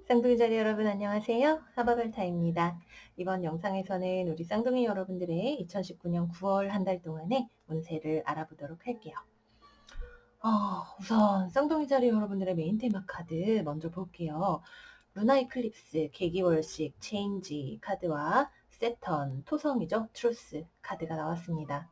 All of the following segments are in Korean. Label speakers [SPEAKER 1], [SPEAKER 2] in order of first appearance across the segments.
[SPEAKER 1] 쌍둥이 자리 여러분 안녕하세요. 하바벨타입니다. 이번 영상에서는 우리 쌍둥이 여러분들의 2019년 9월 한 달 동안의 운세를 알아보도록 할게요. 우선 쌍둥이 자리 여러분들의 메인 테마 카드 먼저 볼게요. 루나 이클립스, 개기월식, 체인지 카드와 세턴, 토성이죠. 트루스 카드가 나왔습니다.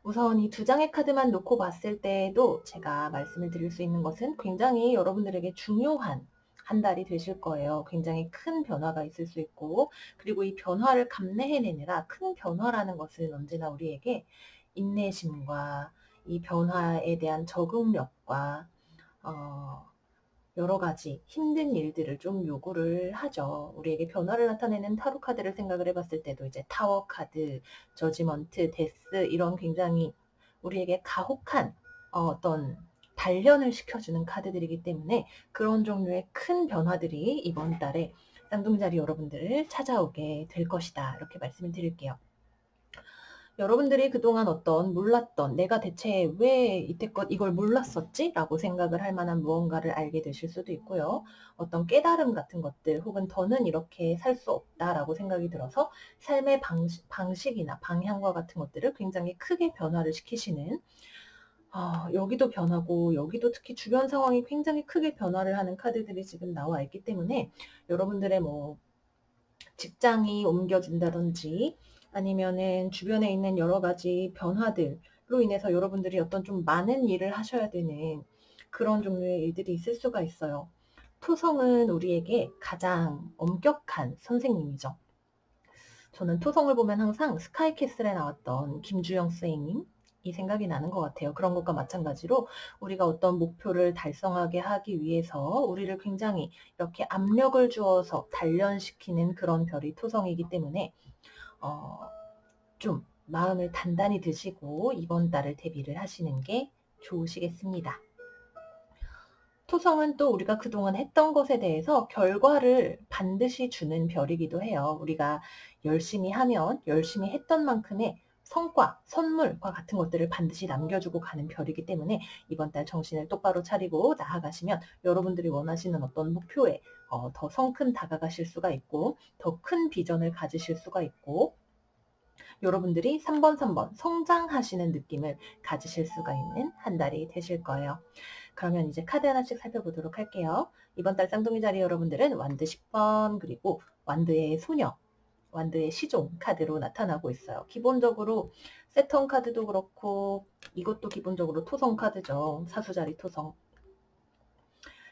[SPEAKER 1] 우선 이 두 장의 카드만 놓고 봤을 때도 제가 말씀을 드릴 수 있는 것은 굉장히 여러분들에게 중요한 한 달이 되실 거예요. 굉장히 큰 변화가 있을 수 있고, 그리고 이 변화를 감내해내느라 큰 변화라는 것은 언제나 우리에게 인내심과 이 변화에 대한 적응력과 여러 가지 힘든 일들을 좀 요구를 하죠. 우리에게 변화를 나타내는 타로 카드를 생각을 해봤을 때도 이제 타워 카드, 저지먼트, 데스 이런 굉장히 우리에게 가혹한 어떤 단련을 시켜주는 카드들이기 때문에 그런 종류의 큰 변화들이 이번 달에 쌍둥이자리 여러분들을 찾아오게 될 것이다. 이렇게 말씀을 드릴게요. 여러분들이 그동안 어떤 몰랐던 내가 대체 왜 이때껏 이걸 몰랐었지? 라고 생각을 할 만한 무언가를 알게 되실 수도 있고요. 어떤 깨달음 같은 것들 혹은 더는 이렇게 살 수 없다라고 생각이 들어서 삶의 방식이나 방향과 같은 것들을 굉장히 크게 변화를 시키시는 여기도 변하고 여기도 특히 주변 상황이 굉장히 크게 변화를 하는 카드들이 지금 나와 있기 때문에 여러분들의 뭐 직장이 옮겨진다든지 아니면은 주변에 있는 여러 가지 변화들로 인해서 여러분들이 어떤 좀 많은 일을 하셔야 되는 그런 종류의 일들이 있을 수가 있어요. 토성은 우리에게 가장 엄격한 선생님이죠. 저는 토성을 보면 항상 스카이캐슬에 나왔던 김주영 선생님 이 생각이 나는 것 같아요. 그런 것과 마찬가지로 우리가 어떤 목표를 달성하게 하기 위해서 우리를 굉장히 이렇게 압력을 주어서 단련시키는 그런 별이 토성이기 때문에 좀 마음을 단단히 드시고 이번 달을 대비를 하시는 게 좋으시겠습니다. 토성은 또 우리가 그동안 했던 것에 대해서 결과를 반드시 주는 별이기도 해요. 우리가 열심히 하면 열심히 했던 만큼의 성과, 선물과 같은 것들을 반드시 남겨주고 가는 별이기 때문에 이번 달 정신을 똑바로 차리고 나아가시면 여러분들이 원하시는 어떤 목표에 더 성큼 다가가실 수가 있고 더 큰 비전을 가지실 수가 있고 여러분들이 3번 성장하시는 느낌을 가지실 수가 있는 한 달이 되실 거예요. 그러면 이제 카드 하나씩 살펴보도록 할게요. 이번 달 쌍둥이 자리 여러분들은 완드 10번 그리고 완드의 소녀, 완드의 시종 카드로 나타나고 있어요. 기본적으로 세턴 카드도 그렇고 이것도 기본적으로 토성 카드죠. 사수자리 토성.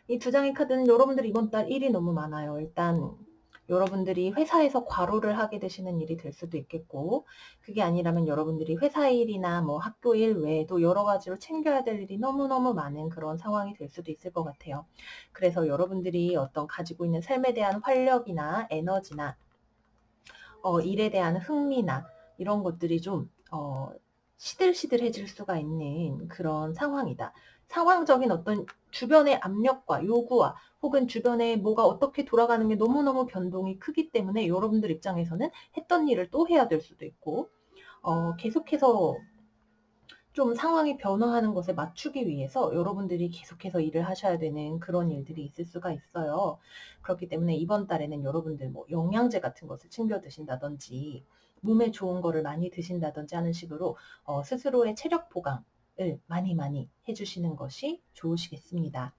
[SPEAKER 1] 이 두 장의 카드는 여러분들 이번 달 일이 너무 많아요. 일단 여러분들이 회사에서 과로를 하게 되시는 일이 될 수도 있겠고 그게 아니라면 여러분들이 회사 일이나 뭐 학교 일 외에도 여러 가지로 챙겨야 될 일이 너무너무 많은 그런 상황이 될 수도 있을 것 같아요. 그래서 여러분들이 어떤 가지고 있는 삶에 대한 활력이나 에너지나 일에 대한 흥미나 이런 것들이 좀 시들시들해질 수가 있는 그런 상황이다. 상황적인 어떤 주변의 압력과 요구와 혹은 주변에 뭐가 어떻게 돌아가는 게 너무너무 변동이 크기 때문에 여러분들 입장에서는 했던 일을 또 해야 될 수도 있고 계속해서 좀 상황이 변화하는 것에 맞추기 위해서 여러분들이 계속해서 일을 하셔야 되는 그런 일들이 있을 수가 있어요. 그렇기 때문에 이번 달에는 여러분들 뭐 영양제 같은 것을 챙겨 드신다든지 몸에 좋은 거를 많이 드신다든지 하는 식으로 스스로의 체력 보강을 많이 해주시는 것이 좋으시겠습니다.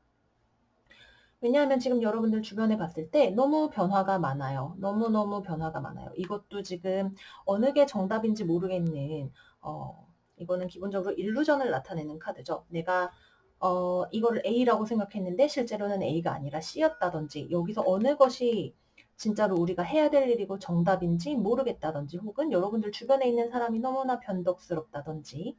[SPEAKER 1] 왜냐하면 지금 여러분들 주변에 봤을 때 너무 변화가 많아요. 너무너무 변화가 많아요. 이것도 지금 어느 게 정답인지 모르겠는 이거는 기본적으로 일루전을 나타내는 카드죠. 내가 이거를 A라고 생각했는데 실제로는 A가 아니라 C였다든지 여기서 어느 것이 진짜로 우리가 해야 될 일이고 정답인지 모르겠다든지 혹은 여러분들 주변에 있는 사람이 너무나 변덕스럽다든지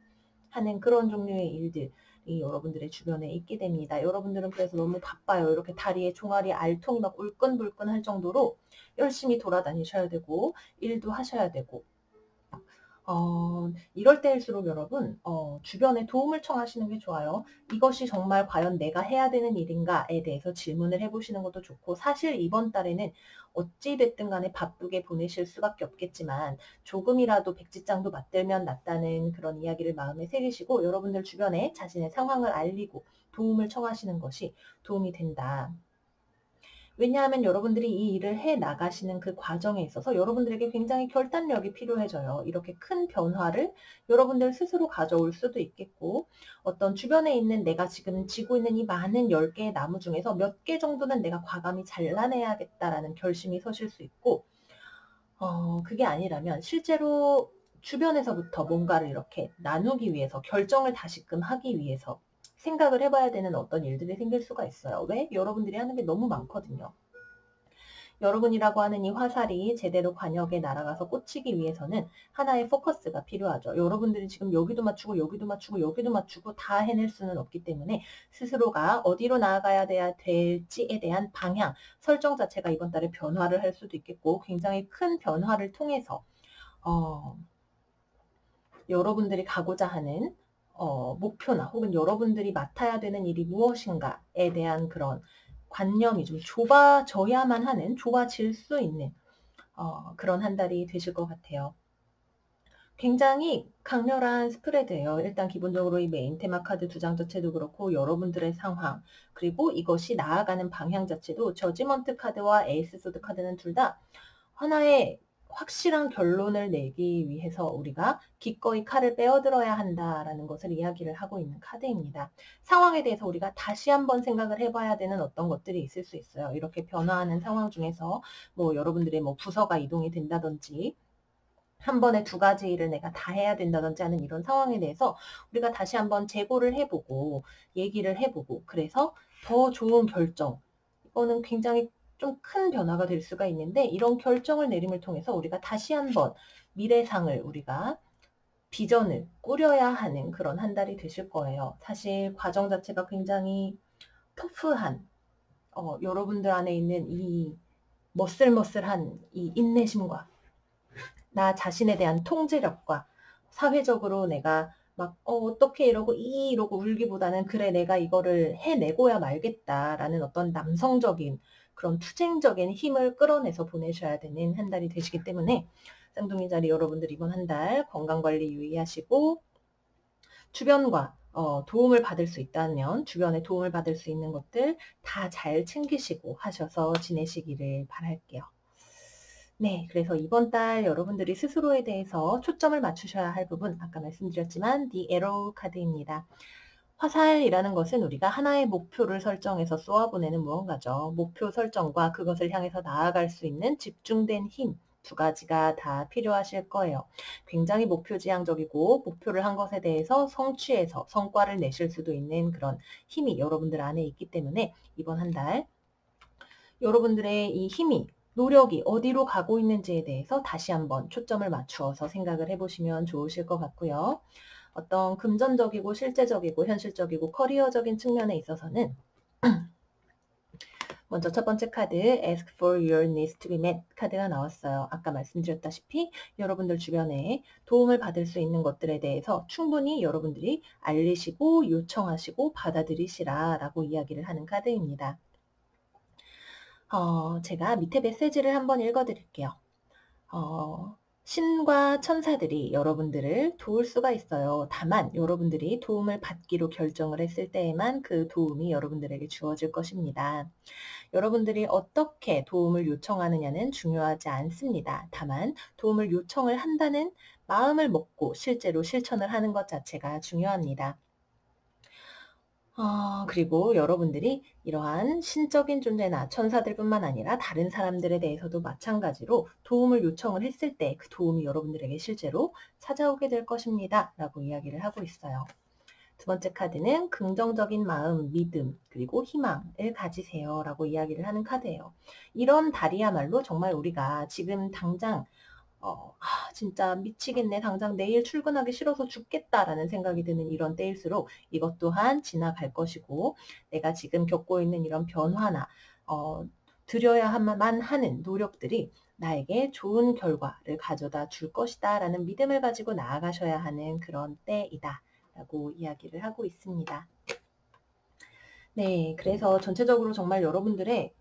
[SPEAKER 1] 하는 그런 종류의 일들이 여러분들의 주변에 있게 됩니다. 여러분들은 그래서 너무 바빠요. 이렇게 다리에 종아리 알통이 막 울끈불끈 할 정도로 열심히 돌아다니셔야 되고 일도 하셔야 되고 이럴 때일수록 여러분 주변에 도움을 청하시는 게 좋아요. 이것이 정말 과연 내가 해야 되는 일인가에 대해서 질문을 해보시는 것도 좋고 사실 이번 달에는 어찌 됐든 간에 바쁘게 보내실 수밖에 없겠지만 조금이라도 백지장도 맞들면 낫다는 그런 이야기를 마음에 새기시고 여러분들 주변에 자신의 상황을 알리고 도움을 청하시는 것이 도움이 된다. 왜냐하면 여러분들이 이 일을 해 나가시는 그 과정에 있어서 여러분들에게 굉장히 결단력이 필요해져요. 이렇게 큰 변화를 여러분들 스스로 가져올 수도 있겠고, 어떤 주변에 있는 내가 지금 지고 있는 이 많은 10개의 나무 중에서 몇 개 정도는 내가 과감히 잘라내야겠다라는 결심이 서실 수 있고, 그게 아니라면 실제로 주변에서부터 뭔가를 이렇게 나누기 위해서, 결정을 다시금 하기 위해서 생각을 해봐야 되는 어떤 일들이 생길 수가 있어요. 왜? 여러분들이 하는 게 너무 많거든요. 여러분이라고 하는 이 화살이 제대로 관역에 날아가서 꽂히기 위해서는 하나의 포커스가 필요하죠. 여러분들이 지금 여기도 맞추고 여기도 맞추고 여기도 맞추고 다 해낼 수는 없기 때문에 스스로가 어디로 나아가야 될지에 대한 방향, 설정 자체가 이번 달에 변화를 할 수도 있겠고, 굉장히 큰 변화를 통해서 여러분들이 가고자 하는 목표나 혹은 여러분들이 맡아야 되는 일이 무엇인가에 대한 그런 관념이 좀 좁아져야만 하는, 좁아질 수 있는 그런 한 달이 되실 것 같아요. 굉장히 강렬한 스프레드예요. 일단 기본적으로 이 메인 테마 카드 2장 자체도 그렇고, 여러분들의 상황, 그리고 이것이 나아가는 방향 자체도 저지먼트 카드와 에이스 소드 카드는 둘 다 하나의 확실한 결론을 내기 위해서 우리가 기꺼이 칼을 빼어들어야 한다라는 것을 이야기를 하고 있는 카드입니다. 상황에 대해서 우리가 다시 한번 생각을 해봐야 되는 어떤 것들이 있을 수 있어요. 이렇게 변화하는 상황 중에서 뭐 여러분들의 뭐 부서가 이동이 된다든지, 한 번에 2가지 일을 내가 다 해야 된다든지 하는 이런 상황에 대해서 우리가 다시 한번 재고를 해보고 얘기를 해보고, 그래서 더 좋은 결정, 이거는 굉장히 좀 큰 변화가 될 수가 있는데, 이런 결정을 내림을 통해서 우리가 다시 한번 미래상을, 우리가 비전을 꾸려야 하는 그런 한 달이 되실 거예요. 사실 과정 자체가 굉장히 터프한, 여러분들 안에 있는 이 머슬머슬한 이 인내심과 나 자신에 대한 통제력과, 사회적으로 내가 막 어떻게 이러고 이러고 울기보다는 그래 내가 이거를 해내고야 말겠다라는 어떤 남성적인 그런 투쟁적인 힘을 끌어내서 보내셔야 되는 한 달이 되시기 때문에, 쌍둥이 자리 여러분들 이번 한 달 건강관리 유의하시고, 주변과 도움을 받을 수 있다면 주변에 도움을 받을 수 있는 것들 다 잘 챙기시고 하셔서 지내시기를 바랄게요. 네, 그래서 이번 달 여러분들이 스스로에 대해서 초점을 맞추셔야 할 부분, 아까 말씀드렸지만 The Arrow 카드입니다. 화살이라는 것은 우리가 하나의 목표를 설정해서 쏘아보내는 무언가죠. 목표 설정과 그것을 향해서 나아갈 수 있는 집중된 힘, 2가지가 다 필요하실 거예요. 굉장히 목표지향적이고 목표를 한 것에 대해서 성취해서 성과를 내실 수도 있는 그런 힘이 여러분들 안에 있기 때문에, 이번 한 달 여러분들의 이 힘이, 노력이 어디로 가고 있는지에 대해서 다시 한번 초점을 맞추어서 생각을 해보시면 좋으실 것 같고요. 어떤 금전적이고 실제적이고 현실적이고 커리어적인 측면에 있어서는 먼저 첫 번째 카드 Ask for your needs to be met 카드가 나왔어요. 아까 말씀드렸다시피 여러분들 주변에 도움을 받을 수 있는 것들에 대해서 충분히 여러분들이 알리시고 요청하시고 받아들이시라 라고 이야기를 하는 카드입니다. 제가 밑에 메시지를 한번 읽어드릴게요. 신과 천사들이 여러분들을 도울 수가 있어요. 다만 여러분들이 도움을 받기로 결정을 했을 때에만 그 도움이 여러분들에게 주어질 것입니다. 여러분들이 어떻게 도움을 요청하느냐는 중요하지 않습니다. 다만 도움을 요청을 한다는 마음을 먹고 실제로 실천을 하는 것 자체가 중요합니다. 그리고 여러분들이 이러한 신적인 존재나 천사들뿐만 아니라 다른 사람들에 대해서도 마찬가지로 도움을 요청을 했을 때 그 도움이 여러분들에게 실제로 찾아오게 될 것입니다. 라고 이야기를 하고 있어요. 두 번째 카드는 긍정적인 마음, 믿음, 그리고 희망을 가지세요. 라고 이야기를 하는 카드예요. 이런 달이야말로 정말 우리가 지금 당장 진짜 미치겠네. 당장 내일 출근하기 싫어서 죽겠다라는 생각이 드는 이런 때일수록 이것 또한 지나갈 것이고, 내가 지금 겪고 있는 이런 변화나 드려야만 하는 노력들이 나에게 좋은 결과를 가져다 줄 것이다 라는 믿음을 가지고 나아가셔야 하는 그런 때이다 라고 이야기를 하고 있습니다. 네, 그래서 전체적으로 정말 여러분들의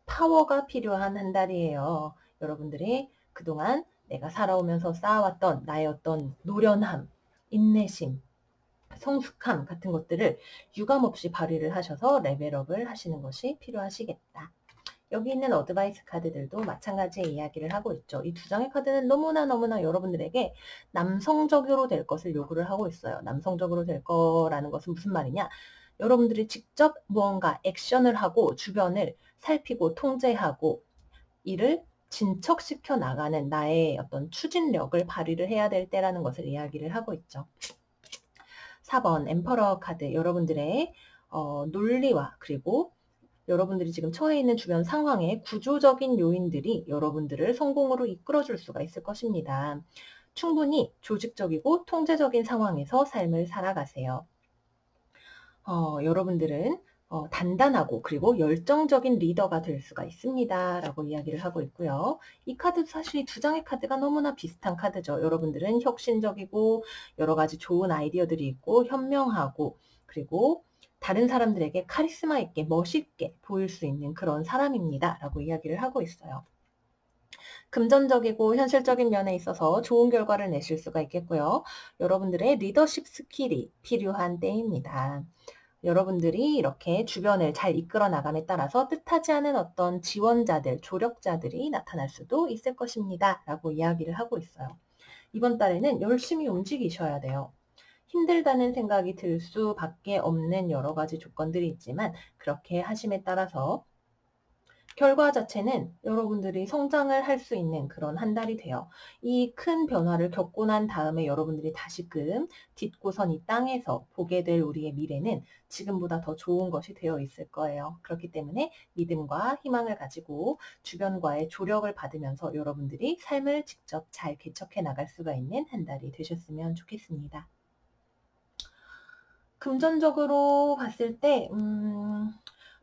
[SPEAKER 1] 파워가 필요한 한 달이에요. 여러분들이 그동안 내가 살아오면서 쌓아왔던 나의 어떤 노련함, 인내심, 성숙함 같은 것들을 유감없이 발휘를 하셔서 레벨업을 하시는 것이 필요하시겠다. 여기 있는 어드바이스 카드들도 마찬가지의 이야기를 하고 있죠. 이 두 장의 카드는 너무나 여러분들에게 남성적으로 될 것을 요구를 하고 있어요. 남성적으로 될 거라는 것은 무슨 말이냐? 여러분들이 직접 무언가 액션을 하고 주변을 살피고 통제하고 이를 진척시켜 나가는 나의 어떤 추진력을 발휘를 해야 될 때라는 것을 이야기를 하고 있죠. 4번 엠퍼러 카드, 여러분들의 논리와 그리고 여러분들이 지금 처해 있는 주변 상황의 구조적인 요인들이 여러분들을 성공으로 이끌어줄 수가 있을 것입니다. 충분히 조직적이고 통제적인 상황에서 삶을 살아가세요. 여러분들은 단단하고 그리고 열정적인 리더가 될 수가 있습니다. 라고 이야기를 하고 있고요. 이 카드 사실 두 장의 카드가 너무나 비슷한 카드죠. 여러분들은 혁신적이고 여러 가지 좋은 아이디어들이 있고 현명하고 그리고 다른 사람들에게 카리스마 있게 멋있게 보일 수 있는 그런 사람입니다. 라고 이야기를 하고 있어요. 금전적이고 현실적인 면에 있어서 좋은 결과를 내실 수가 있겠고요. 여러분들의 리더십 스킬이 필요한 때입니다. 여러분들이 이렇게 주변을 잘 이끌어 나감에 따라서 뜻하지 않은 어떤 지원자들, 조력자들이 나타날 수도 있을 것입니다. 라고 이야기를 하고 있어요. 이번 달에는 열심히 움직이셔야 돼요. 힘들다는 생각이 들 수밖에 없는 여러 가지 조건들이 있지만 그렇게 하심에 따라서 결과 자체는 여러분들이 성장을 할 수 있는 그런 한 달이 돼요. 이 큰 변화를 겪고 난 다음에 여러분들이 다시금 딛고선 이 땅에서 보게 될 우리의 미래는 지금보다 더 좋은 것이 되어 있을 거예요. 그렇기 때문에 믿음과 희망을 가지고 주변과의 조력을 받으면서 여러분들이 삶을 직접 잘 개척해 나갈 수가 있는 한 달이 되셨으면 좋겠습니다. 금전적으로 봤을 때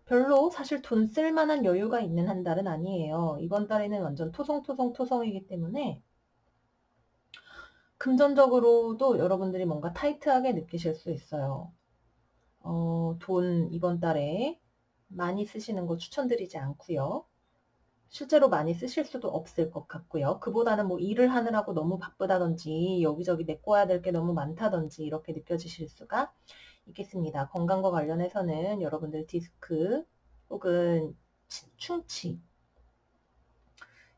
[SPEAKER 1] 별로 사실 돈 쓸 만한 여유가 있는 한 달은 아니에요. 이번 달에는 완전 토성이기 때문에 금전적으로도 여러분들이 뭔가 타이트하게 느끼실 수 있어요. 돈 이번 달에 많이 쓰시는 거 추천드리지 않고요. 실제로 많이 쓰실 수도 없을 것 같고요. 그보다는 뭐 일을 하느라고 너무 바쁘다든지 여기저기 메꿔야 될 게 너무 많다든지 이렇게 느껴지실 수가 있겠습니다. 건강과 관련해서는 여러분들 디스크 혹은 충치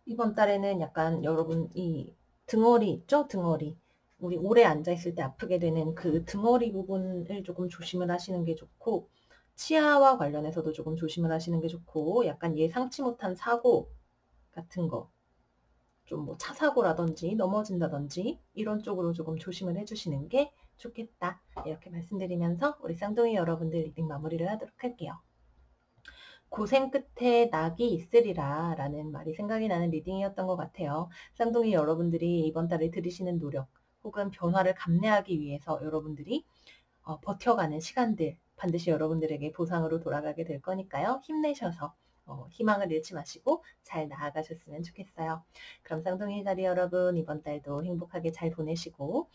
[SPEAKER 1] 이번 달에는 약간 여러분 이 등허리 있죠? 등허리 우리 오래 앉아있을 때 아프게 되는 그 등허리 부분을 조금 조심을 하시는 게 좋고 치아와 관련해서도 조금 조심을 하시는 게 좋고 약간 예상치 못한 사고 같은 거 좀 뭐 차 사고라든지 넘어진다든지 이런 쪽으로 조금 조심을 해주시는 게 좋겠다. 이렇게 말씀드리면서 우리 쌍둥이 여러분들 리딩 마무리를 하도록 할게요. 고생 끝에 낙이 있으리라 라는 말이 생각이 나는 리딩이었던 것 같아요. 쌍둥이 여러분들이 이번 달에 들이시는 노력 혹은 변화를 감내하기 위해서 여러분들이 버텨가는 시간들 반드시 여러분들에게 보상으로 돌아가게 될 거니까요. 힘내셔서 희망을 잃지 마시고 잘 나아가셨으면 좋겠어요. 그럼 쌍둥이 자리 여러분 이번 달도 행복하게 잘 보내시고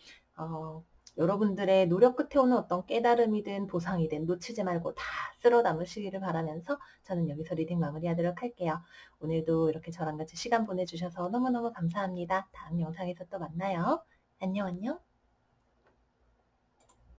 [SPEAKER 1] 여러분들의 노력 끝에 오는 어떤 깨달음이든 보상이든 놓치지 말고 다 쓸어 담으시기를 바라면서 저는 여기서 리딩 마무리하도록 할게요. 오늘도 이렇게 저랑 같이 시간 보내주셔서 너무너무 감사합니다. 다음 영상에서 또 만나요. 안녕.